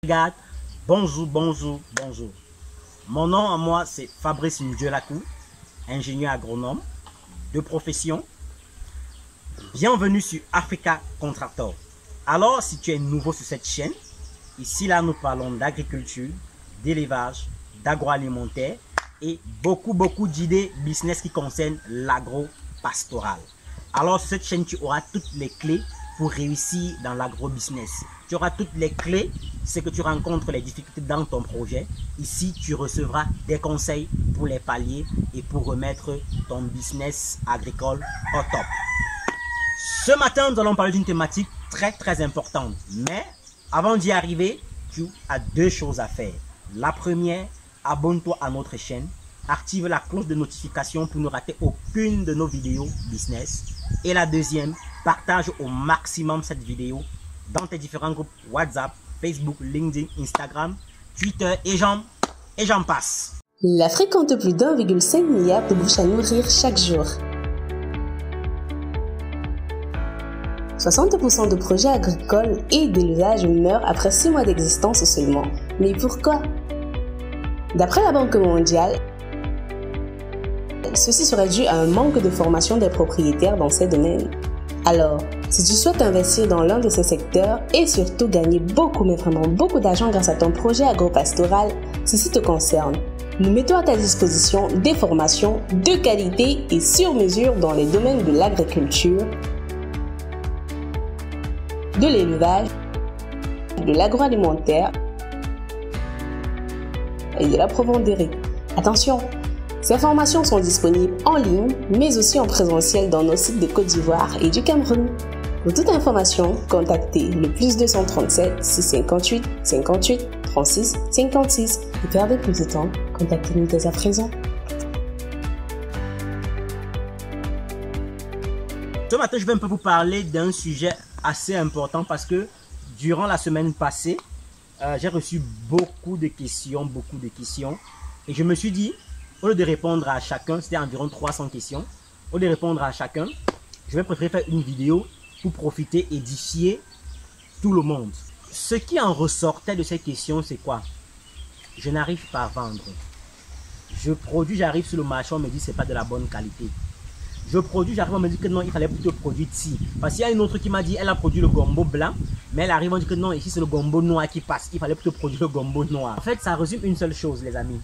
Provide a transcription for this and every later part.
Regarde, bonjour. Mon nom à moi, c'est Fabrice Ndjelakou, ingénieur agronome de profession. Bienvenue sur Africa Contractor. Alors, si tu es nouveau sur cette chaîne, ici là, nous parlons d'agriculture, d'élevage, d'agroalimentaire et beaucoup d'idées business qui concernent l'agro-pastoral. Alors, sur cette chaîne, tu auras toutes les clés pour réussir dans l'agro-business. Tu auras toutes les clés, c'est que tu rencontres les difficultés dans ton projet. Ici, tu recevras des conseils pour les pallier et pour remettre ton business agricole au top. Ce matin, nous allons parler d'une thématique très importante. Mais avant d'y arriver, tu as deux choses à faire. La première, abonne-toi à notre chaîne. Active la cloche de notification pour ne rater aucune de nos vidéos business. Et la deuxième, partage au maximum cette vidéo dans tes différents groupes WhatsApp, Facebook, LinkedIn, Instagram, Twitter et j'en passe. L'Afrique compte plus d'1,5 milliard de bouches à nourrir chaque jour. 60% de projets agricoles et d'élevage meurent après 6 mois d'existence seulement. Mais pourquoi? D'après la Banque mondiale, ceci serait dû à un manque de formation des propriétaires dans ces domaines. Alors, si tu souhaites investir dans l'un de ces secteurs et surtout gagner beaucoup, mais vraiment beaucoup d'argent grâce à ton projet agropastoral, ceci te concerne. Nous mettons à ta disposition des formations de qualité et sur mesure dans les domaines de l'agriculture, de l'élevage, de l'agroalimentaire et de la provenderie. Attention! Ces formations sont disponibles en ligne, mais aussi en présentiel dans nos sites de Côte d'Ivoire et du Cameroun. Pour toute information, contactez le +237 658 58 36 56. Ne perdez plus de temps, contactez-nous dès à présent. Ce matin, je vais un peu vous parler d'un sujet assez important parce que durant la semaine passée, j'ai reçu beaucoup de questions et je me suis dit, au lieu de répondre à chacun, c'était environ 300 questions. Au lieu de répondre à chacun, je vais préférer faire une vidéo pour profiter, édifier tout le monde. Ce qui en ressortait de ces questions, c'est quoi? Je n'arrive pas à vendre. Je produis, j'arrive sur le marché, on me dit que ce n'est pas de la bonne qualité. Je produis, j'arrive, on me dit que non, il fallait plutôt produire ici. Parce qu'il y a une autre qui m'a dit, elle a produit le gombo blanc, mais elle arrive, on dit que non, ici c'est le gombo noir qui passe. Il fallait plutôt produire le gombo noir. En fait, ça résume une seule chose, les amis.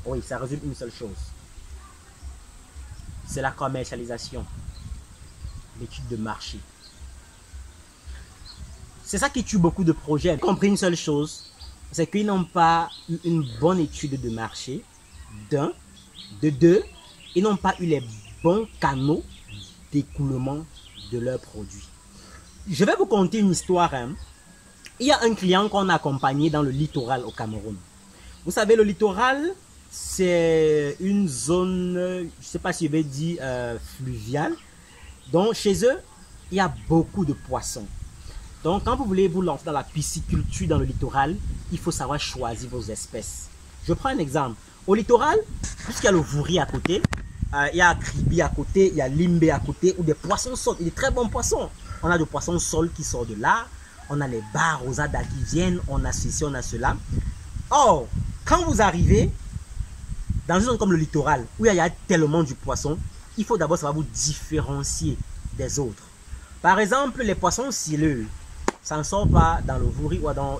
Oui, ça résume une seule chose. C'est la commercialisation. L'étude de marché. C'est ça qui tue beaucoup de projets. J'ai compris une seule chose, c'est qu'ils n'ont pas eu une bonne étude de marché. D'un. De deux, ils n'ont pas eu les bons canaux d'écoulement de leurs produits. Je vais vous conter une histoire. Il y a un client qu'on a accompagné dans le littoral au Cameroun. Vous savez, le littoral, c'est une zone, je ne sais pas si je vais dire fluviale. Donc, chez eux, il y a beaucoup de poissons. Donc, quand vous voulez vous lancer dans la pisciculture dans le littoral, il faut savoir choisir vos espèces. Je prends un exemple. Au littoral, puisqu'il y a le Vouri à côté, il y a Kribi à côté, il y a Limbe à côté, où des poissons sortent. Il y a des très bons poissons. On a des poissons sols qui sortent de là. On a les bars rosada qui viennent. On a ceci, on a cela. Or, quand vous arrivez dans une zone comme le littoral, où il y a tellement du poisson, il faut d'abord savoir vous différencier des autres. Par exemple, les poissons sileux, ça ne sort pas dans le Vouri ou dans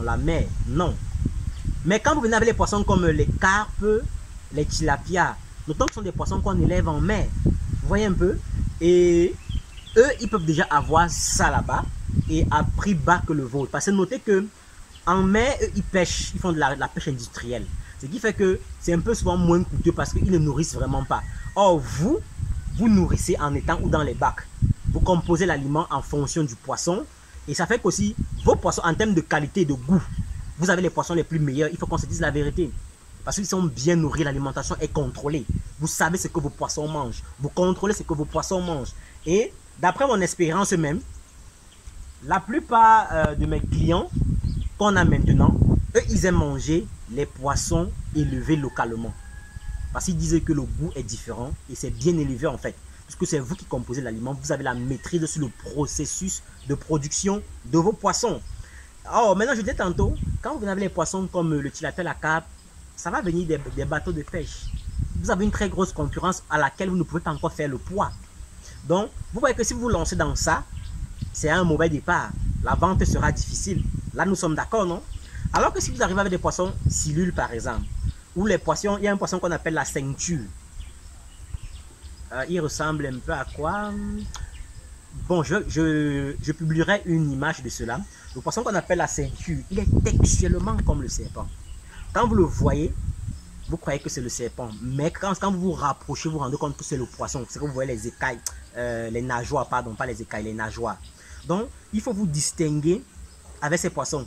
la mer, non. Mais quand vous venez avec les poissons comme les carpes, les tilapias, notons que ce sont des poissons qu'on élève en mer. Vous voyez un peu? Et eux, ils peuvent déjà avoir ça là-bas et à prix bas que le vôtre. Parce que notez que en mer, eux, ils pêchent, ils font de la pêche industrielle. Ce qui fait que c'est un peu souvent moins coûteux parce qu'ils ne nourrissent vraiment pas. Or, vous nourrissez en étant ou dans les bacs. Vous composez l'aliment en fonction du poisson. Et ça fait qu'aussi, vos poissons, en termes de qualité et de goût, vous avez les poissons les plus meilleurs. Il faut qu'on se dise la vérité. Parce qu'ils sont bien nourris, l'alimentation est contrôlée. Vous savez ce que vos poissons mangent. Vous contrôlez ce que vos poissons mangent. Et d'après mon expérience même, la plupart de mes clients qu'on a maintenant, eux, ils aiment manger les poissons élevés localement. Parce qu'ils disent que le goût est différent et c'est bien élevé en fait. Puisque c'est vous qui composez l'aliment, vous avez la maîtrise sur le processus de production de vos poissons. Alors maintenant, je disais tantôt, quand vous avez les poissons comme le tilapia, la carpe, ça va venir des bateaux de pêche. Vous avez une très grosse concurrence à laquelle vous ne pouvez pas encore faire le poids. Donc, vous voyez que si vous vous lancez dans ça, c'est un mauvais départ. La vente sera difficile. Là, nous sommes d'accord, non? Alors que si vous arrivez avec des poissons silules, par exemple, ou les poissons, il y a un poisson qu'on appelle la ceinture. Il ressemble un peu à quoi? Bon, je publierai une image de cela. Le poisson qu'on appelle la ceinture, il est textuellement comme le serpent. Quand vous le voyez, vous croyez que c'est le serpent. Mais quand vous vous rapprochez, vous vous rendez compte que c'est le poisson. C'est que vous voyez les écailles, les nageoires, pardon, pas les écailles, les nageoires. Donc, il faut vous distinguer avec ces poissons.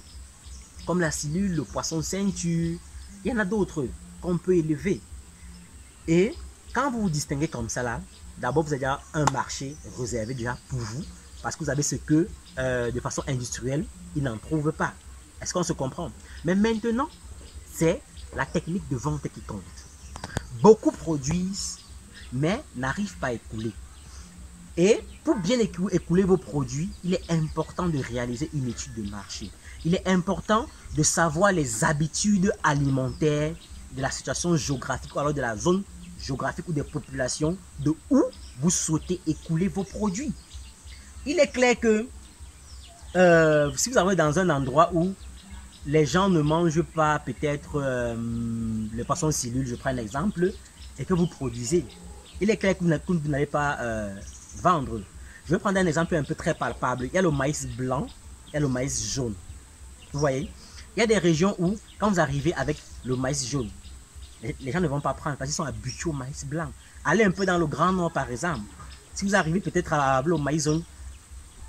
Comme la silule, le poisson ceinture. Il y en a d'autres qu'on peut élever. Et quand vous vous distinguez comme ça là, d'abord vous avez déjà un marché réservé déjà pour vous. Parce que vous avez ce que de façon industrielle, ils n'en trouvent pas. Est-ce qu'on se comprend? Mais maintenant, c'est la technique de vente qui compte. Beaucoup produisent, mais n'arrivent pas à écouler. Et pour bien écouler vos produits, il est important de réaliser une étude de marché. Il est important de savoir les habitudes alimentaires de la situation géographique ou alors de la zone géographique ou des populations de où vous souhaitez écouler vos produits. Il est clair que si vous arrivez dans un endroit où les gens ne mangent pas peut-être les poissons silules, je prends un exemple, et que vous produisez, il est clair que vous n'allez pas vendre. Je vais prendre un exemple un peu très palpable. Il y a le maïs blanc, il y a le maïs jaune. Vous voyez, il y a des régions où, quand vous arrivez avec le maïs jaune, les gens ne vont pas prendre parce qu'ils sont habitués au maïs blanc. Allez un peu dans le Grand Nord, par exemple. Si vous arrivez peut-être à le maïs jaune,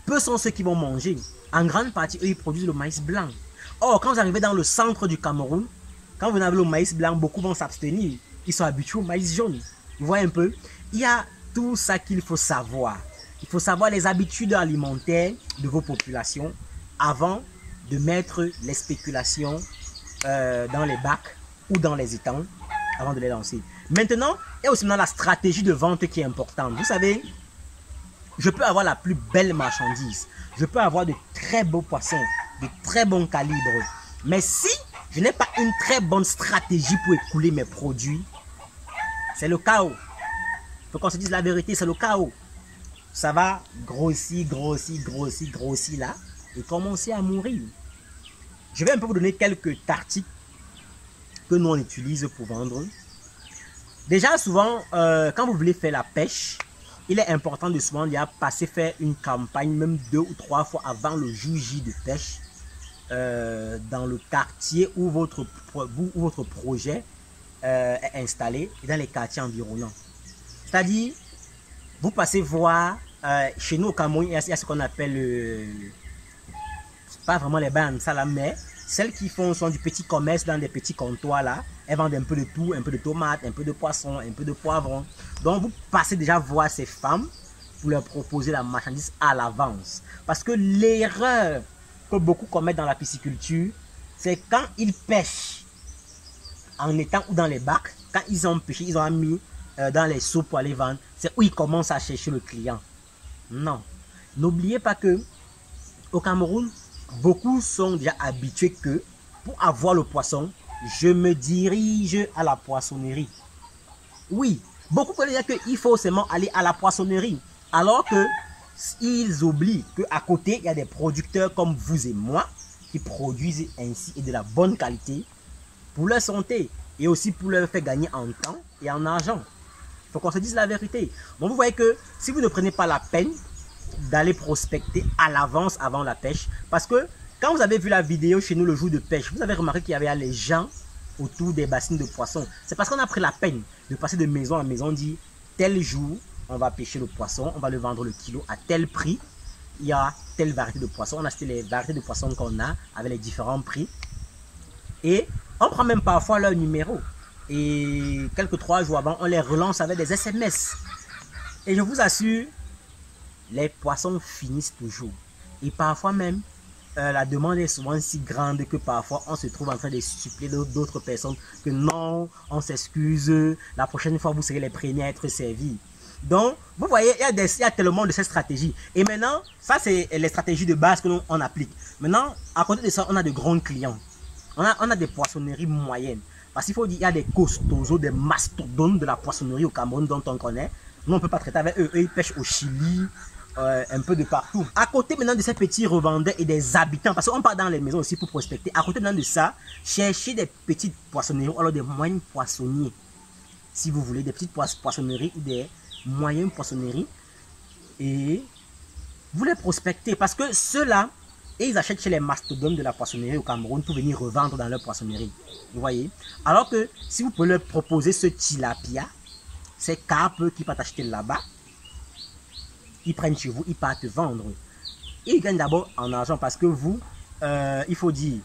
peu sont ceux qui vont manger. En grande partie, eux, ils produisent le maïs blanc. Or, quand vous arrivez dans le centre du Cameroun, quand vous avez le maïs blanc, beaucoup vont s'abstenir. Ils sont habitués au maïs jaune. Vous voyez un peu? Il y a tout ça qu'il faut savoir. Il faut savoir les habitudes alimentaires de vos populations avant de mettre les spéculations dans les bacs ou dans les étangs avant de les lancer. Maintenant, il y a aussi maintenant la stratégie de vente qui est importante. Vous savez, je peux avoir la plus belle marchandise. Je peux avoir de très beaux poissons, de très bons calibres. Mais si je n'ai pas une très bonne stratégie pour écouler mes produits, c'est le chaos. Il faut qu'on se dise la vérité, c'est le chaos. Ça va grossir, grossir, grossir, grossir là et commencer à mourir. Je vais un peu vous donner quelques tactiques que nous on utilise pour vendre. Déjà souvent, quand vous voulez faire la pêche, il est important de souvent passer faire une campagne, même 2 ou 3 fois avant le jour J de pêche, dans le quartier où votre projet est installé et dans les quartiers environnants. C'est-à-dire, vous passez voir, chez nous au Cameroun, il y a ce qu'on appelle, pas vraiment les bandes, ça là, mais celles qui font sont du petit commerce dans des petits comptoirs là. Elles vendent un peu de tout, un peu de tomates, un peu de poisson, un peu de poivron. Donc vous passez déjà voir ces femmes pour leur proposer la marchandise à l'avance. Parce que l'erreur que beaucoup commettent dans la pisciculture, c'est quand ils pêchent en étant ou dans les bacs, quand ils ont pêché, ils ont mis dans les seaux pour aller vendre, c'est où ils commencent à chercher le client. Non. N'oubliez pas que au Cameroun, beaucoup sont déjà habitués que pour avoir le poisson, je me dirige à la poissonnerie. Oui, beaucoup peuvent dire qu'il faut seulement aller à la poissonnerie. Alors que ils oublient qu'à côté, il y a des producteurs comme vous et moi qui produisent ainsi et de la bonne qualité pour leur santé et aussi pour leur faire gagner en temps et en argent. Il faut qu'on se dise la vérité. Donc vous voyez que si vous ne prenez pas la peine d'aller prospecter à l'avance avant la pêche, parce que quand vous avez vu la vidéo chez nous le jour de pêche, vous avez remarqué qu'il y avait les gens autour des bassines de poissons. C'est parce qu'on a pris la peine de passer de maison en maison, dit tel jour, on va pêcher le poisson, on va le vendre le kilo à tel prix. Il y a telle variété de poissons. On a acheté les variétés de poissons qu'on a avec les différents prix. Et on prend même parfois leur numéro. Et quelques 3 jours avant, on les relance avec des SMS. Et je vous assure, les poissons finissent toujours. Et parfois même, la demande est souvent si grande que parfois on se trouve en train de suppléer d'autres personnes que non, on s'excuse, la prochaine fois vous serez les premiers à être servis. Donc, vous voyez, il y a tellement de ces stratégies. Et maintenant, ça c'est les stratégies de base que l'on applique. Maintenant, à côté de ça, on a de grands clients. On a des poissonneries moyennes. Parce qu'il faut dire, il y a des costauds, des mastodontes de la poissonnerie au Cameroun dont on connaît. Nous, on ne peut pas traiter avec eux. Eux, ils pêchent au Chili, un peu de partout. À côté maintenant de ces petits revendeurs et des habitants, parce qu'on part dans les maisons aussi pour prospecter. À côté maintenant de ça, cherchez des petites poissonneries ou alors des moyennes poissonniers. Si vous voulez, des petites poissonneries ou des moyennes poissonneries. Et vous les prospectez. Parce que ceux-là, et ils achètent chez les mastodontes de la poissonnerie au Cameroun pour venir revendre dans leur poissonnerie. Vous voyez? Alors que si vous pouvez leur proposer ce tilapia, ces carpes qui partent acheter là-bas, ils prennent chez vous, ils partent vendre. Ils gagnent d'abord en argent parce que vous, il faut dire,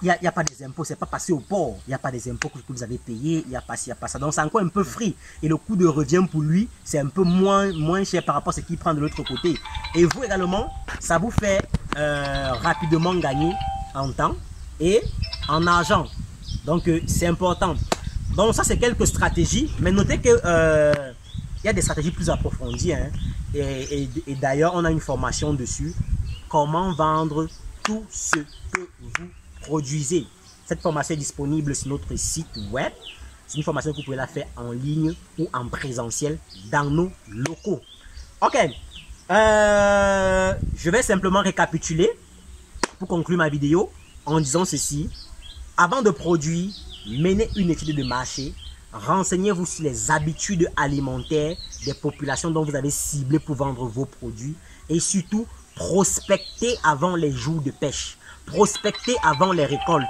il n'y a pas des impôts, c'est pas passé au port, il n'y a pas des impôts que vous avez payés, il n'y a pas ça. Donc c'est encore un peu free. Et le coût de revient pour lui, c'est un peu moins cher par rapport à ce qu'il prend de l'autre côté. Et vous également, ça vous fait rapidement gagner en temps et en argent. Donc c'est important. Donc ça c'est quelques stratégies, mais notez que il y a des stratégies plus approfondies. Hein, et d'ailleurs on a une formation dessus. Comment vendre tout ce que vous produisez. Cette formation est disponible sur notre site web. C'est une formation que vous pouvez la faire en ligne ou en présentiel dans nos locaux. Ok. Je vais simplement récapituler pour conclure ma vidéo en disant ceci. Avant de produire, menez une étude de marché. Renseignez-vous sur les habitudes alimentaires des populations dont vous avez ciblé pour vendre vos produits. Et surtout, prospectez avant les jours de pêche. Prospectez avant les récoltes.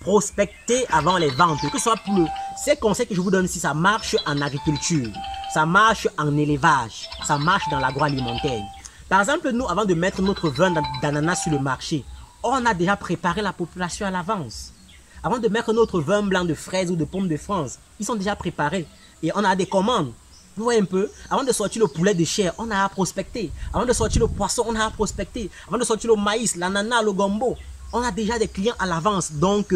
Prospectez avant les ventes. Que ce soit pour ces conseils que je vous donne ici, ça marche en agriculture. Ça marche en élevage. Ça marche dans l'agroalimentaire. Par exemple, nous, avant de mettre notre vin d'ananas sur le marché, on a déjà préparé la population à l'avance. Avant de mettre notre vin blanc de fraises ou de pommes de France, ils sont déjà préparés. Et on a des commandes. Vous voyez un peu, avant de sortir le poulet de chair, on a à prospecter. Avant de sortir le poisson, on a à prospecter. Avant de sortir le maïs, l'ananas, le gombo, on a déjà des clients à l'avance. Donc,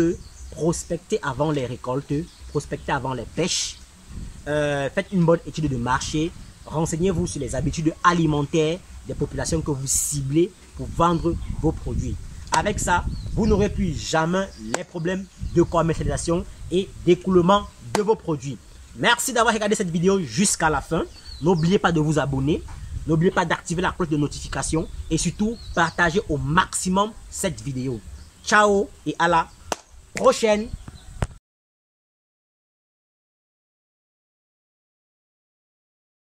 prospectez avant les récoltes, prospectez avant les pêches. Faites une bonne étude de marché. Renseignez-vous sur les habitudes alimentaires des populations que vous ciblez pour vendre vos produits. Avec ça, vous n'aurez plus jamais les problèmes de commercialisation et d'écoulement de vos produits. Merci d'avoir regardé cette vidéo jusqu'à la fin. N'oubliez pas de vous abonner. N'oubliez pas d'activer la cloche de notification. Et surtout, partagez au maximum cette vidéo. Ciao et à la prochaine.